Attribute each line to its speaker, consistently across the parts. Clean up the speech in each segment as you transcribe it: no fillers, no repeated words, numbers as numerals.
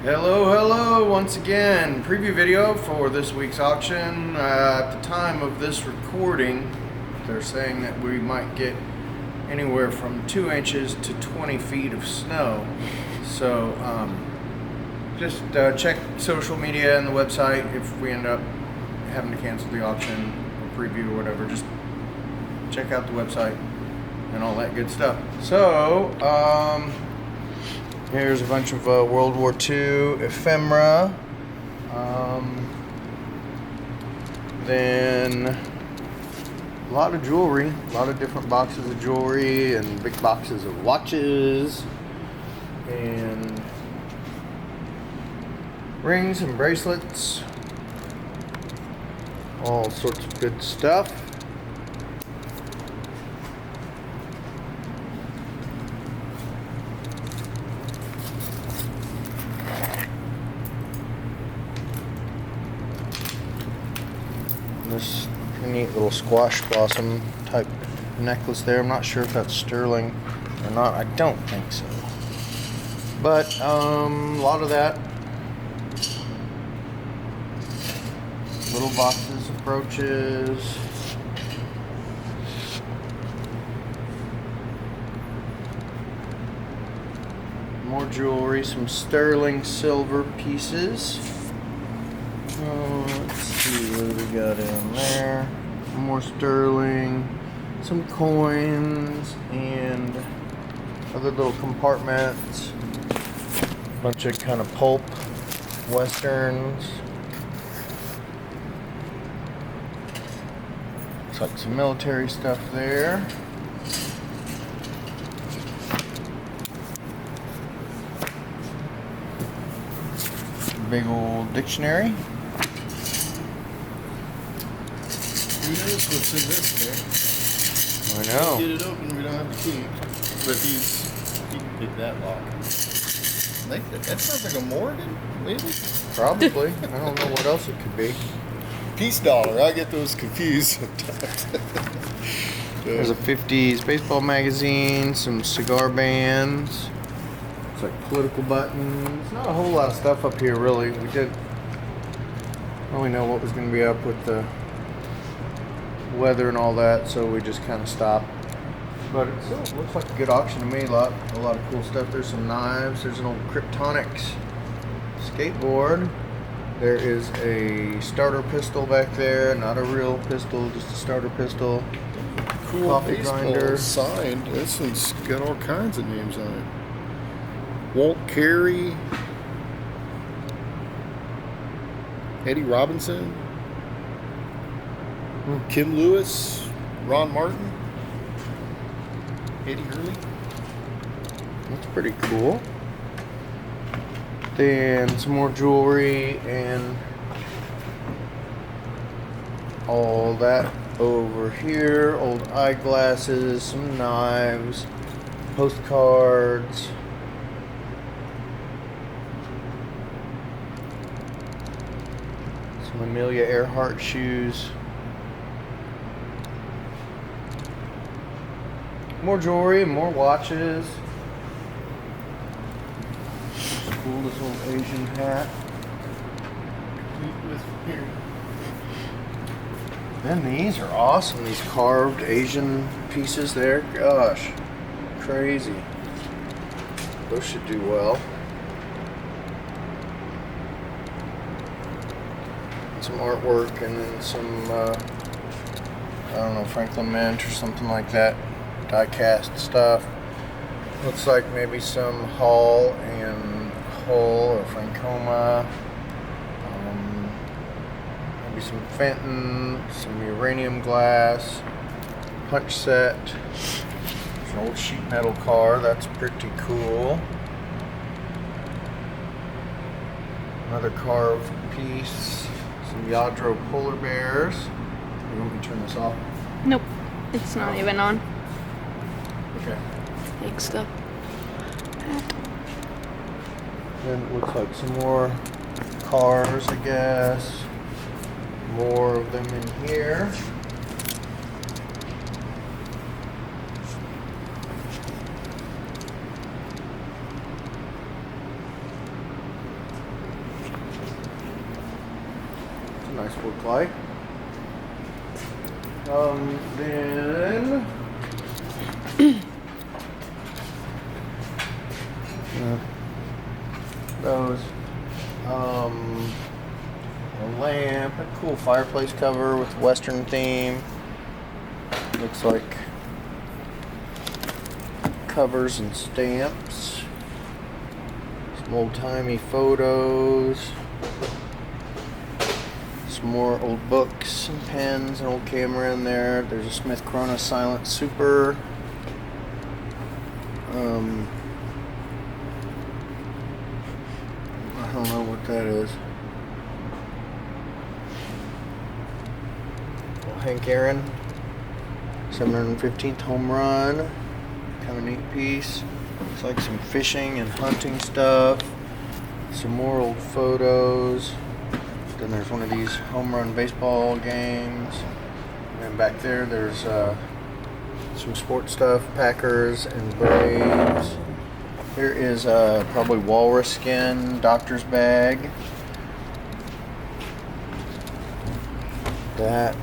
Speaker 1: Hello once again. Preview video for this week's auction. At the time of this recording, they're saying that we might get anywhere from 2 inches to 20 feet of snow. So just check social media and the website if we end up having to cancel the auction or preview or whatever. Just check out the website and all that good stuff. So here's a bunch of World War II ephemera. Then a lot of jewelry, a lot of different boxes of jewelry and big boxes of watches and rings and bracelets. All sorts of good stuff. This neat little squash blossom type necklace there. I'm not sure if that's sterling or not. I don't think so. But a lot of that. Little boxes of brooches. More jewelry, some sterling silver pieces. Let's see what we got in there. More sterling, some coins, and other little compartments. Bunch of kind of pulp westerns. Looks like some military stuff there. Big old dictionary.
Speaker 2: Who knows what's in this there?
Speaker 1: I know.
Speaker 2: Get it open, we don't have the key. But he can pick that lock. That sounds like a Morgan, maybe?
Speaker 1: Probably. I don't know what else it could be.
Speaker 2: Peace dollar. I get those confused sometimes.
Speaker 1: There's a 50s baseball magazine, some cigar bands. It's like political buttons. Not a whole lot of stuff up here, really. We didn't really know what was going to be up with the weather and all that, so we just kind of stopped. But it still looks like a good auction to me. A lot of cool stuff. There's some knives. There's an old Kryptonics skateboard. There is a starter pistol back there. Not a real pistol, just a starter pistol.
Speaker 2: Cool
Speaker 1: Coffee
Speaker 2: baseball
Speaker 1: grinder.
Speaker 2: signed. This one's got all kinds of names on it. Walt Carey. Eddie Robinson. Kim Lewis. Ron Martin. Eddie Hurley.
Speaker 1: That's pretty cool. Then some more jewelry and all that over here. Old eyeglasses, some knives, postcards. Some Amelia Earhart shoes. More jewelry, more watches. Cool, this old Asian hat. Then these are awesome, these carved Asian pieces there. Gosh, crazy. Those should do well. Some artwork and then some, I don't know, Franklin Mint or something like that. Die cast stuff. Looks like maybe some Hull or Frankoma. Maybe some Fenton, some uranium glass, punch set. There's an old sheet metal car, that's pretty cool. Another carved piece, some Yadro polar bears. You want me to turn this off?
Speaker 3: Nope, it's not even on.
Speaker 1: Okay.
Speaker 3: Big stuff.
Speaker 1: Then it looks like some more cars, I guess. More of them in here. nice work light. Then those a lamp, a cool fireplace cover with Western theme. Looks like covers and stamps. Some old-timey photos. Some more old books and pens, an old camera in there. There's a Smith Corona Silent Super. I don't know what that is. Well, Hank Aaron, 715th home run. Kind of a neat piece. Looks like some fishing and hunting stuff. Some more old photos. Then there's one of these home run baseball games. And then back there, there's some sports stuff, Packers and Braves. Here is probably walrus skin, doctor's bag. That.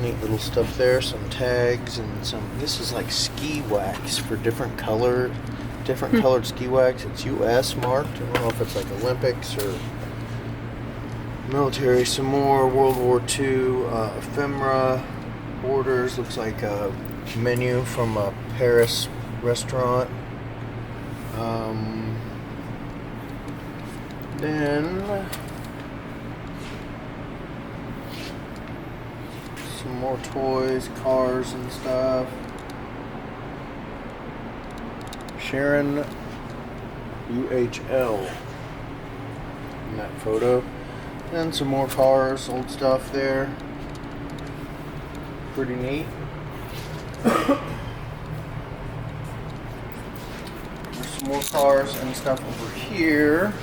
Speaker 1: Neat little stuff there, some tags and some, this is like ski wax for different colored ski wax. It's US marked. I don't know if it's like Olympics or military. Some more World War II ephemera, orders. Looks like a menu from a Paris restaurant. Then some more toys, cars and stuff. Sharon UHL in that photo. And some more cars, old stuff there. Pretty neat. There's some more cars and stuff over here.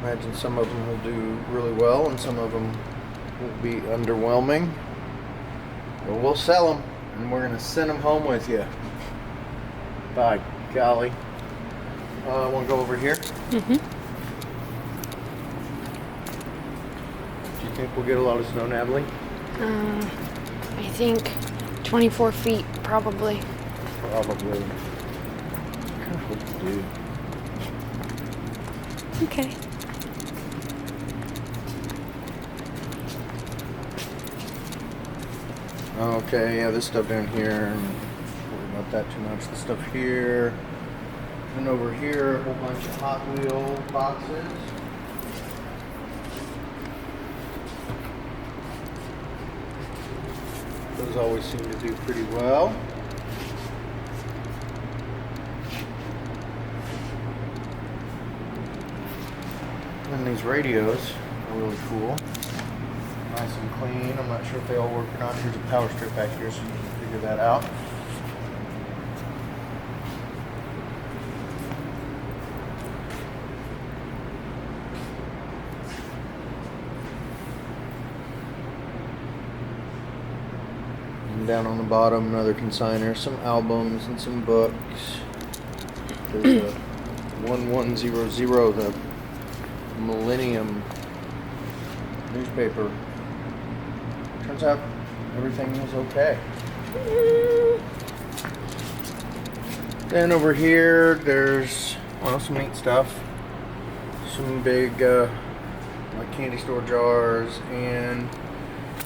Speaker 1: Imagine some of them will do really well and some of them will be underwhelming. But we'll sell them and we're going to send them home with you. By golly. Want to go over here?
Speaker 3: Mm-hmm.
Speaker 1: Do you think we'll get a lot of snow, Natalie?
Speaker 3: I think 24 feet, probably.
Speaker 1: Probably. I kind of hope we do.
Speaker 3: Okay.
Speaker 1: Okay, yeah, this stuff down here, don't worry about that too much. The stuff here, and over here, a whole bunch of Hot Wheel boxes. Those always seem to do pretty well. And these radios are really cool. Nice and clean. I'm not sure if they all work or not. Here's a power strip back here so you can figure that out. And down on the bottom, another consigner, some albums and some books. There's a 1100, the Millennium newspaper. Turns out everything was okay. Then over here, there's, well, some neat stuff. Some big, like candy store jars and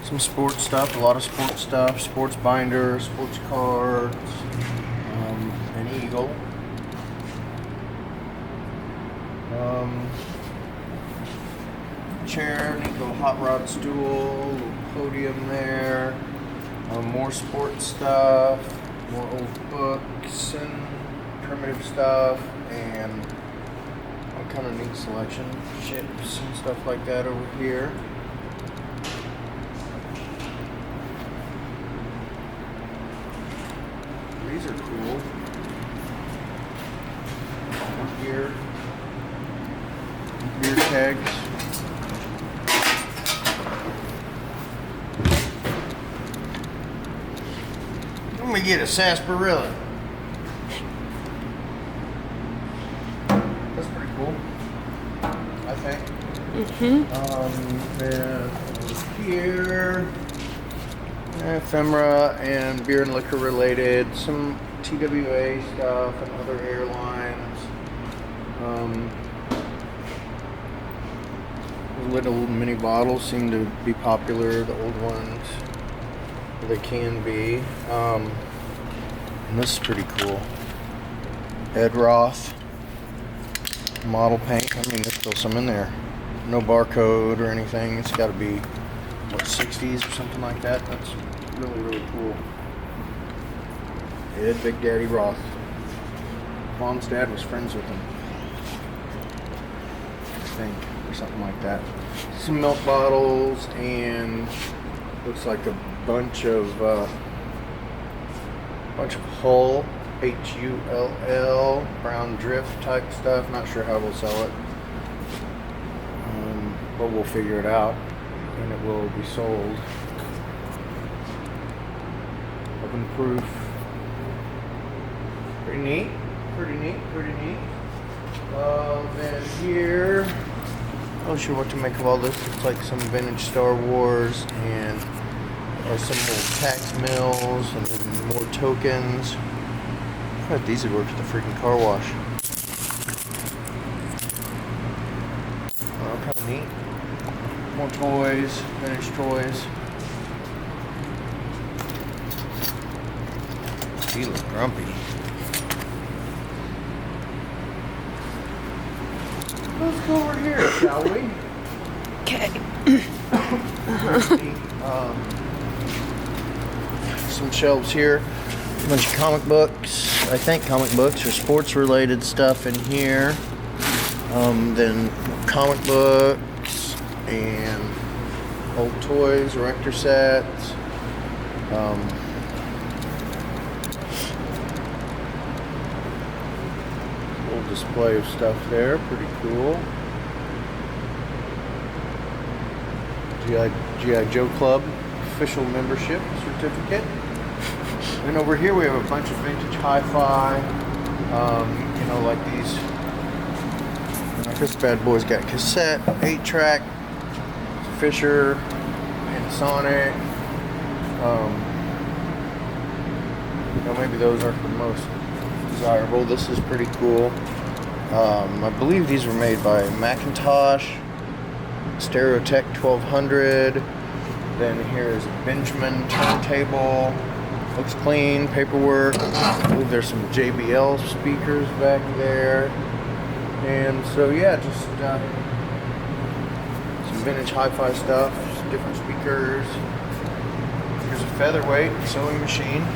Speaker 1: some sports stuff, a lot of sports stuff, sports binders, sports cards, an eagle. Chair, neat little hot rod stool, little podium there, more sports stuff, more old books and primitive stuff, and all kind of neat selection, ships and stuff like that over here. These are cool. Over here, beer kegs. Let me get a sarsaparilla. think.
Speaker 3: Mm-hmm.
Speaker 1: Then over here, ephemera and beer and liquor related, some TWA stuff and other airlines. Little mini bottles seem to be popular, the old ones. They can be. And this is pretty cool. Ed Roth model paint. I mean, there's still some in there. No barcode or anything. It's got to be, what, 60s or something like that. That's really, really cool. Ed Big Daddy Roth. Mom's dad was friends with him, I think, or something like that. Some milk bottles and looks like a bunch of Hull, Hull, brown drift type stuff. Not sure how we'll sell it, but we'll figure it out, and it will be sold. Open proof. Pretty neat. Then here, I'm not sure what to make of all this. It's like some vintage Star Wars and some old tax mills and then more tokens. I thought these would work at the freaking car wash. Kind of neat. More toys, vintage toys. He looks grumpy. Let's go over here, shall we?
Speaker 3: Okay.
Speaker 1: Some shelves here. A bunch of comic books. I think comic books or sports related stuff in here. Then comic books and old toys, erector sets. Little display of stuff there. Pretty cool. GI Joe Club official membership certificate. And over here we have a bunch of vintage hi-fi, like these. This bad boy's got cassette, 8-track, Fisher, and Sonic. Maybe those aren't the most desirable. This is pretty cool. I believe these were made by Macintosh. Stereotech 1200. Then here's a Benjamin turntable. Looks clean. Paperwork. I believe there's some JBL speakers back there. And so yeah, just some vintage hi-fi stuff. Some different speakers. Here's a featherweight sewing machine.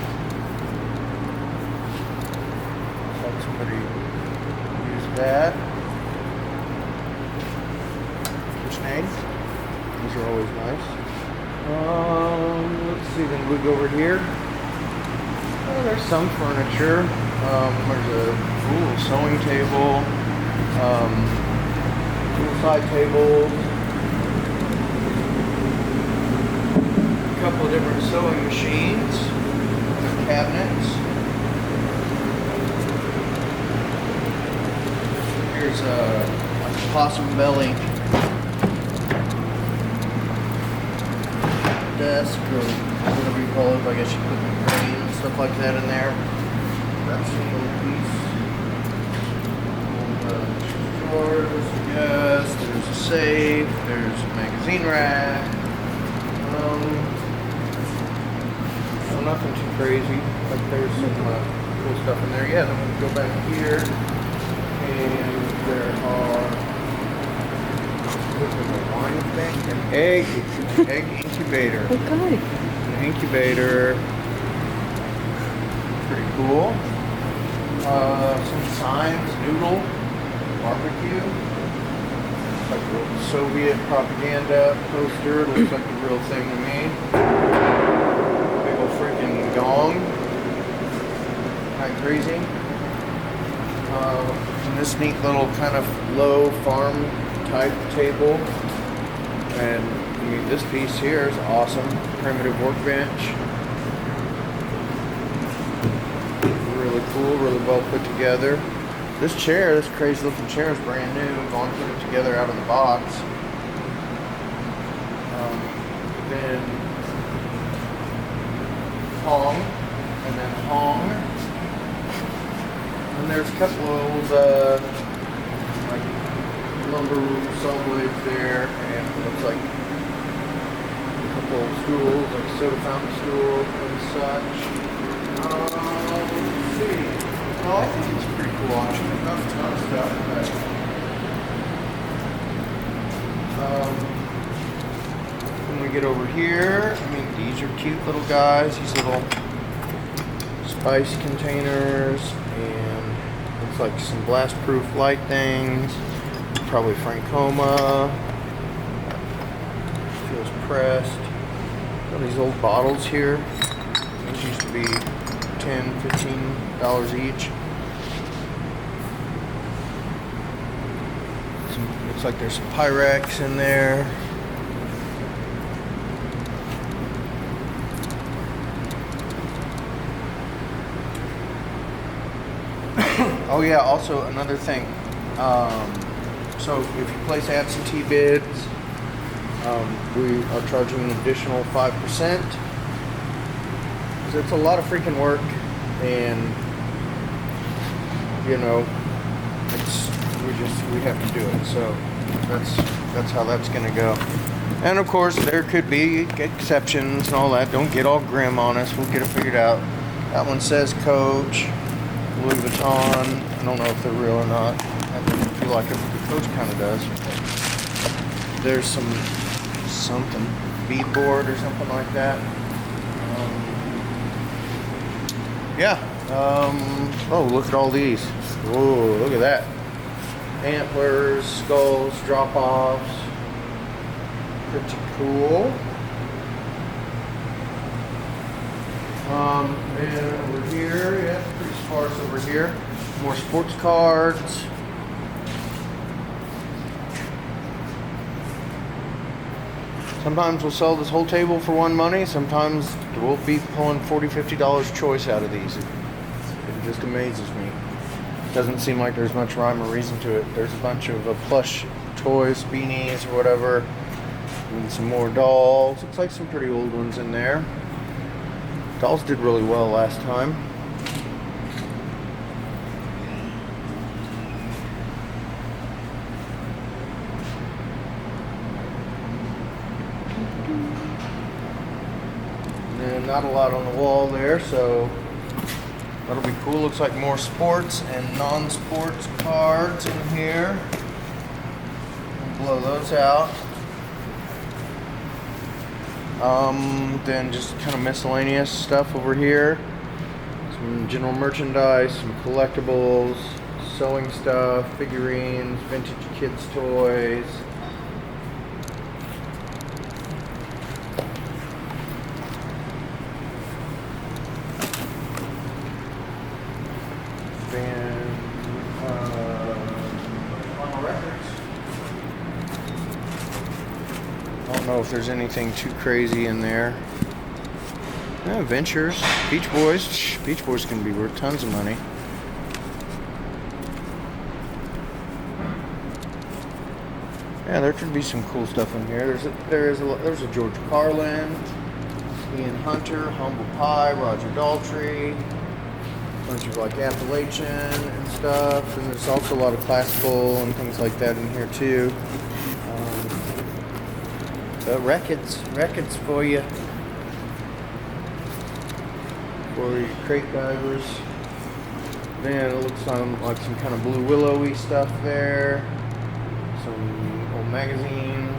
Speaker 1: Like somebody used that. These are always nice. Let's see, then we go over here. Oh, there's some furniture. There's a sewing table, poolside table, a couple of different sewing machines, cabinets. Here's a possum belly desk, or whatever you call it. I guess you put the crane and stuff like that in there. That's a little piece. Drawers, yes. There's a safe. There's a magazine rack. Nothing too crazy. Like there's some cool stuff in there. Yeah. Then we go back here, and there are. A wine thing, an egg incubator.
Speaker 3: Okay.
Speaker 1: An incubator. Pretty cool. Some signs, noodle, barbecue. Like a Soviet propaganda poster. Looks like the real thing to me. Big old freaking gong. Kind of crazy. And this neat little kind of low farm type table, and I mean this piece here is awesome. Primitive workbench, really cool, really well put together. This chair, this crazy looking chair is brand new. Gone put it together out of the box. Then Hong, and then Hong. And there's a couple of old like lumber saw blades there, and it looks like a couple of stools, like soda fountain stool and such. Let's see. Oh, I think it's a pretty cool option. There's not a ton of stuff, but when we get over here, I mean, these are cute little guys. These little spice containers, and looks like some blast-proof light things. Probably Francoma. Feels pressed. Got these old bottles here. These used to be $10, $15 each. Looks like there's some Pyrex in there. Oh yeah, also another thing. So if you place absentee bids, we are charging an additional 5%. It's a lot of freaking work, and you know, we have to do it. So that's how that's gonna go. And of course, there could be exceptions and all that. Don't get all grim on us. We'll get it figured out. That one says Coach, Louis Vuitton. I don't know if they're real or not. I feel like the Coach kind of does. There's something beadboard or something like that. Yeah. Oh, look at all these. Whoa, look at that. Antlers, skulls, drop-offs. Pretty cool. And over here, yeah, it's pretty sparse over here. More sports cards. Sometimes we'll sell this whole table for one money. Sometimes we'll be pulling $40, $50 choice out of these. It just amazes me. Doesn't seem like there's much rhyme or reason to it. There's a bunch of plush toys, beanies, or whatever. And some more dolls. Looks like some pretty old ones in there. Dolls did really well last time. And not a lot on the wall there, so that'll be cool. Looks like more sports and non-sports cards in here. Blow those out. Then just kind of miscellaneous stuff over here. Some general merchandise, some collectibles, sewing stuff, figurines, vintage kids toys. Then, vinyl records. I don't know if there's anything too crazy in there. Yeah, Ventures, Beach Boys. Beach Boys can be worth tons of money. Yeah, there could be some cool stuff in here. There's a George Carlin, Ian Hunter, Humble Pie, Roger Daltrey, a bunch of like Appalachian and stuff, and there's also a lot of classical and things like that in here too. Records for you. For your crate divers. Then it looks like some kind of blue willowy stuff there. Some old magazines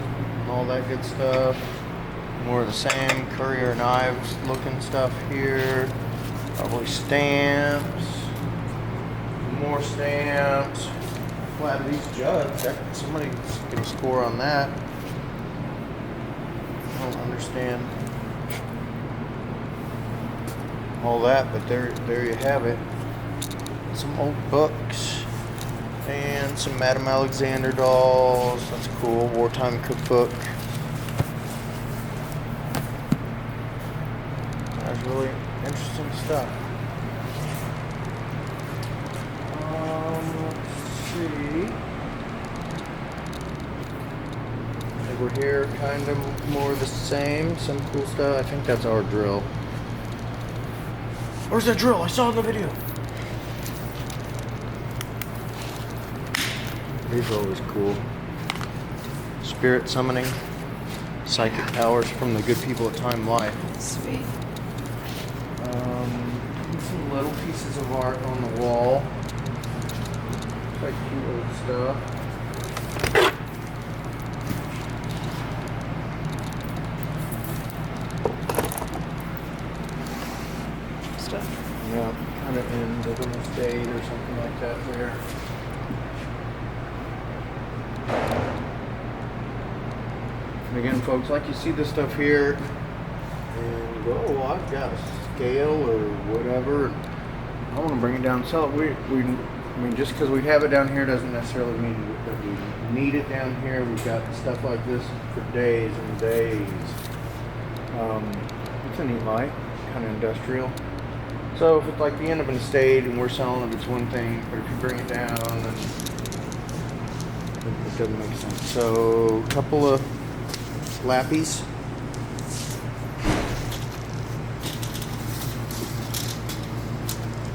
Speaker 1: and all that good stuff. More of the same Courier knives looking stuff here. Probably stamps. More stamps. Glad of these jugs. Somebody's gonna score on that. I don't understand all that, but there you have it. Some old books and some Madame Alexander dolls. That's cool. Wartime cookbook. That's really interesting stuff. Let's see. Over here, kind of more the same. Some cool stuff. I think that's our drill. Where's that drill? I saw it in the video. These are always cool. Spirit summoning. Psychic powers from the good people of Time Life.
Speaker 3: Sweet.
Speaker 1: Some little pieces of art on the wall. It's like cute little stuff.
Speaker 3: Stuff.
Speaker 1: Yeah, kind of in the little state or something like that there. And again, folks, like you see this stuff here, and go, oh, I've got a scale or whatever. I want to bring it down and sell it. I mean, just because we have it down here doesn't necessarily mean that we need it down here. We've got stuff like this for days and days. It's a neat light, kind of industrial. So if it's like the end of an estate and we're selling it, it's one thing, but if you bring it down, then it doesn't make sense. So a couple of lappies.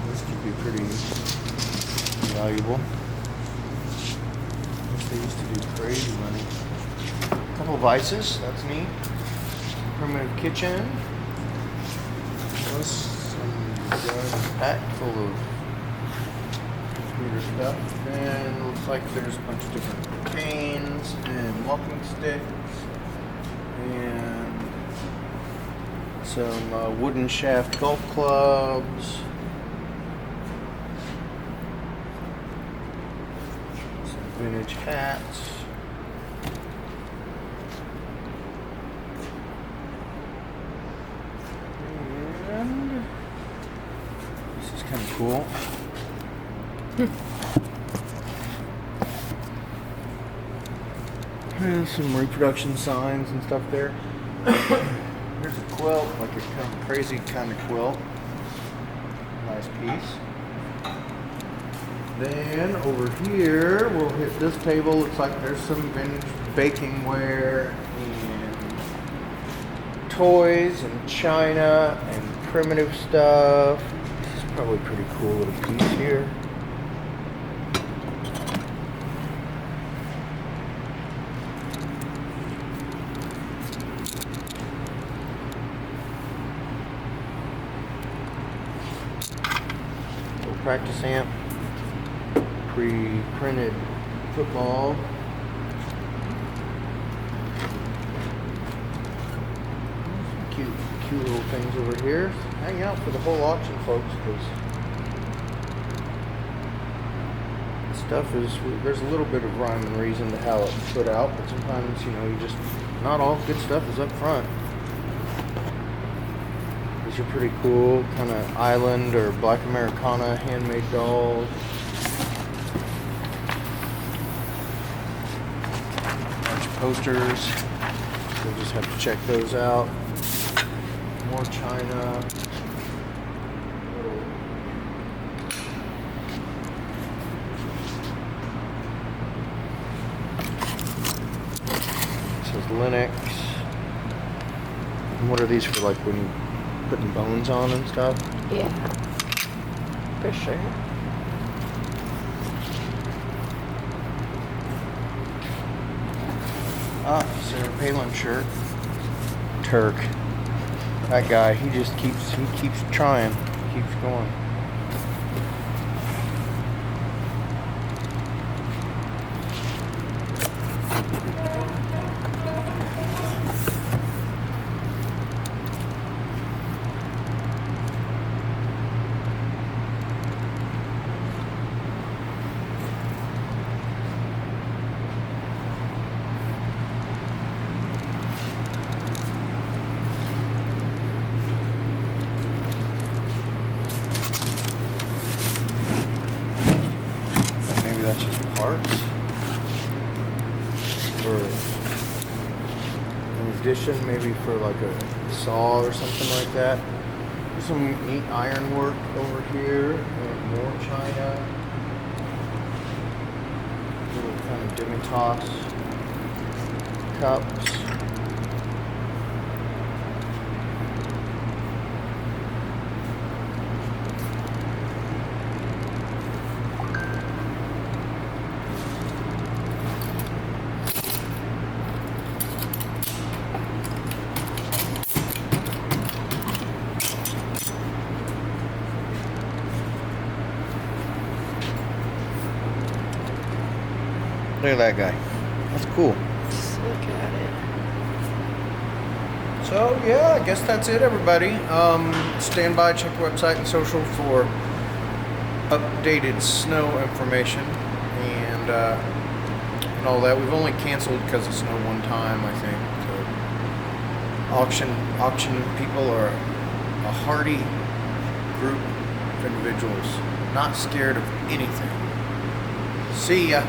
Speaker 1: This could be pretty valuable. I wish they used to do crazy money. A couple of vices, that's neat. Primitive kitchen. Packed full of computer stuff. And looks like there's a bunch of different canes and walking sticks and some wooden shaft golf clubs. Some vintage hats. And this is kind of cool. And some reproduction signs and stuff there. Here's a quilt, like a kind of crazy kind of quilt. Nice piece. Then over here, we'll hit this table. Looks like there's some vintage baking ware and toys and china and primitive stuff. This is probably a pretty cool little piece here. Little practice amp. Pre-printed football. Cute little things over here. Hang out for the whole auction, folks, because stuff is, there's a little bit of rhyme and reason to how it's put out, but sometimes, you know, you just, not all good stuff is up front. These are pretty cool, kind of island or black Americana handmade dolls. Posters. We'll just have to check those out. More china. This is Linux. And what are these for, like when you're putting bones on and stuff?
Speaker 3: Yeah. For sure.
Speaker 1: Ah, Sarah Palin shirt. Turk. That guy, he keeps trying. Keeps going. That's just parts. For an addition, maybe for like a saw or something like that. There's some neat iron work over here, and more china. line of Dimitas cups. Look at that guy. That's cool.
Speaker 3: Let's look at it.
Speaker 1: So yeah, I guess that's it, everybody. Stand by, check the website and social for updated snow information and all that. We've only canceled because of snow one time, I think. Auction people are a hardy group of individuals, not scared of anything. See ya.